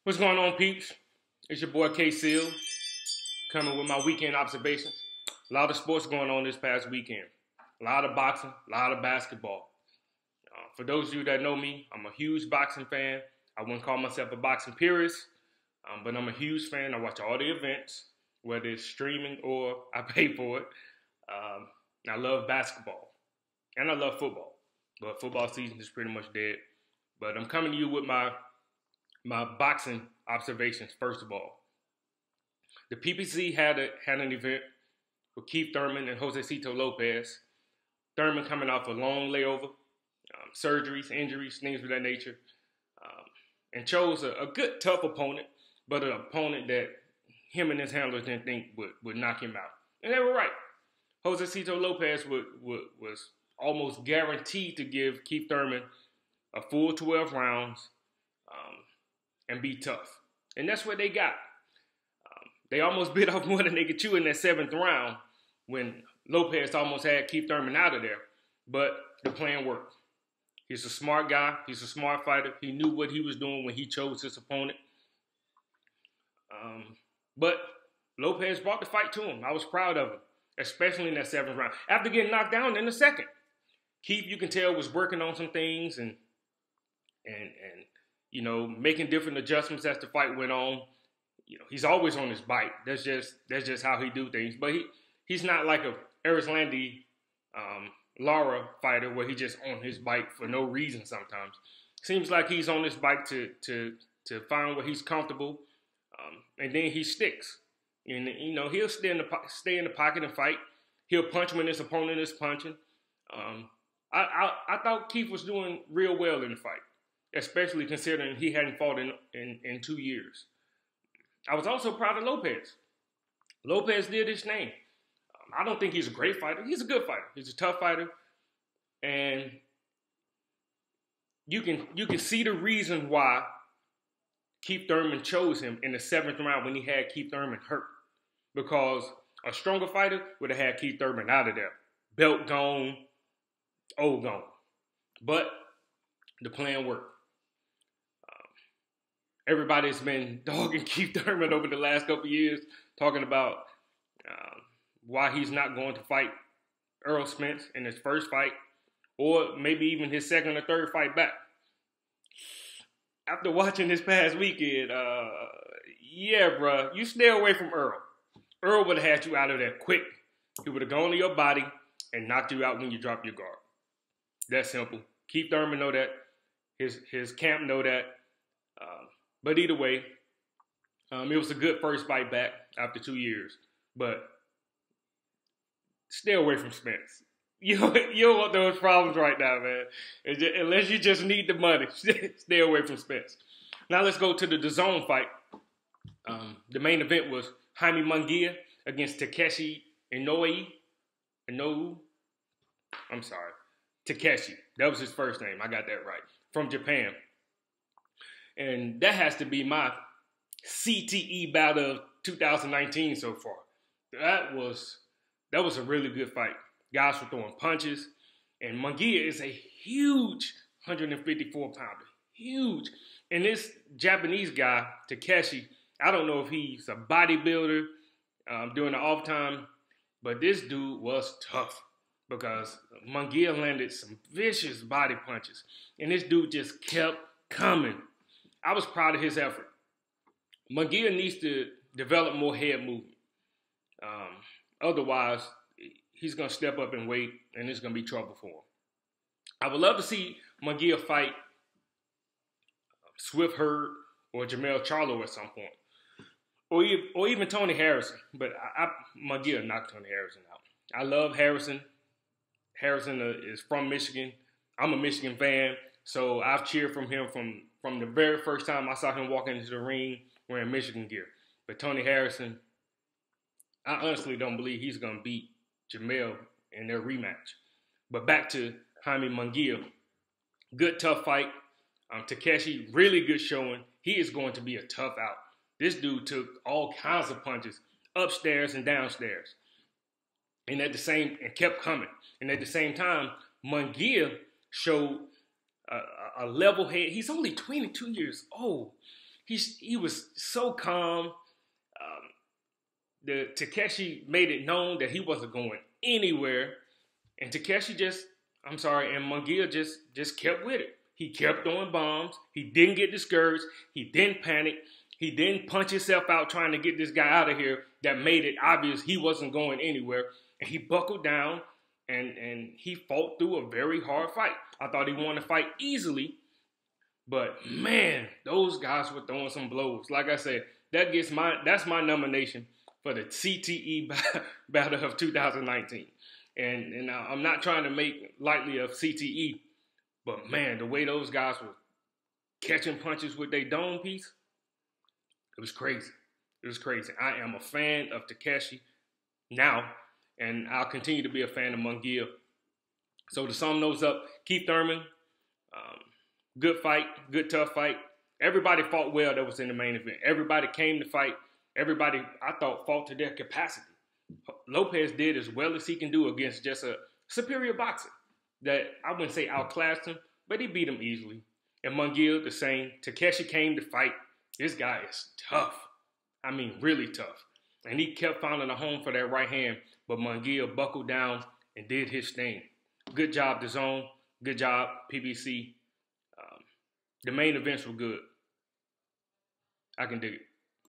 What's going on, peeps? It's your boy K Seal coming with my weekend observations. A lot of sports going on this past weekend. A lot of boxing, a lot of basketball. For those of you that know me, I'm a huge boxing fan. I wouldn't call myself a boxing purist, but I'm a huge fan. I watch all the events, whether it's streaming or I pay for it. I love basketball and I love football, but football season is pretty much dead. But I'm coming to you with my boxing observations. First of all, the PPC had an event with Keith Thurman and Josesito Lopez. Thurman coming off a long layover, surgeries, injuries, things of that nature, and chose a good, tough opponent, but an opponent that him and his handlers didn't think would knock him out. And they were right. Josesito Lopez was almost guaranteed to give Keith Thurman a full 12 rounds and be tough. And that's what they got. They almost bit off more than they could chew in that 7th round when Lopez almost had Keith Thurman out of there. But the plan worked. He's a smart guy. He's a smart fighter. He knew what he was doing when he chose his opponent. But Lopez brought the fight to him. I was proud of him, especially in that 7th round. After getting knocked down in the 2nd, Keith, you can tell, was working on some things and you know, making different adjustments as the fight went on. You know, he's always on his bike. That's just how he do things. But he's not like a Arislandi Lara fighter where he just on his bike for no reason sometimes. Seems like he's on his bike to find where he's comfortable, and then he sticks. And you know, he'll stay in the pocket and fight. He'll punch when his opponent is punching. I thought Keith was doing real well in the fight, especially considering he hadn't fought in 2 years. I was also proud of Lopez. Lopez did his thing. I don't think he's a great fighter. He's a good fighter. He's a tough fighter. And you can see the reason why Keith Thurman chose him in the 7th round when he had Keith Thurman hurt. Because a stronger fighter would have had Keith Thurman out of there. Belt gone, old gone. But the plan worked. Everybody's been dogging Keith Thurman over the last couple of years, talking about why he's not going to fight Errol Spence in his first fight, or maybe even his 2nd or 3rd fight back. After watching this past weekend, yeah, bro, you stay away from Errol. Errol would have had you out of there quick. He would have gone to your body and knocked you out when you drop your guard. That's simple. Keith Thurman know that. His camp know that. But either way, it was a good first fight back after 2 years. But stay away from Spence. You don't want those problems right now, man. Unless you just need the money, stay away from Spence. Now let's go to the DAZN fight. The main event was Jaime Munguia against Takeshi Inoue. I'm sorry. Takeshi. That was his first name. I got that right. From Japan. And that has to be my CTE battle of 2019 so far. That was a really good fight. Guys were throwing punches. And Munguia is a huge 154-pounder. Huge. And this Japanese guy, Takeshi, I don't know if he's a bodybuilder during the off time, but this dude was tough because Munguia landed some vicious body punches. And this dude just kept coming. I was proud of his effort. Munguia needs to develop more head movement. Otherwise, he's going to step up and weight, and it's going to be trouble for him. I would love to see Munguia fight Swift Hurd or Jamel Charlo at some point. Or even Tony Harrison. But Munguia knocked Tony Harrison out. I love Harrison. Harrison is from Michigan. I'm a Michigan fan, so I've cheered from him from the very first time I saw him walk into the ring wearing Michigan gear. But Tony Harrison, I honestly don't believe he's going to beat Jamel in their rematch. But back to Jaime Munguia. Good, tough fight. Takeshi, really good showing. He is going to be a tough out. This dude took all kinds of punches, upstairs and downstairs. And kept coming. And at the same time, Munguia showed a level head. He's only 22 years old. he was so calm. The Takeshi made it known that he wasn't going anywhere, and Munguia just kept with it. He kept throwing bombs. He didn't get discouraged. He didn't panic. He didn't punch himself out trying to get this guy out of here. That made it obvious he wasn't going anywhere. And he buckled down, and he fought through a very hard fight. I thought he won the fight easily, but man, those guys were throwing some blows. Like I said, that's my nomination for the CTE battle of 2019. And I'm not trying to make lightly of CTE, but man, the way those guys were catching punches with their dome piece, it was crazy. It was crazy. I am a fan of Takeshi now, and I'll continue to be a fan of Munguia. So to sum those up, Keith Thurman, good fight, good tough fight. Everybody fought well that was in the main event. Everybody came to fight. Everybody, I thought, fought to their capacity. Lopez did as well as he can do against just a superior boxer that I wouldn't say outclassed him, but he beat him easily. And Munguia, the same. Takeshi came to fight. This guy is tough. I mean, really tough. And he kept finding a home for that right hand, but Munguia buckled down and did his thing. Good job, DAZN. Good job, PBC. The main events were good. I can dig it.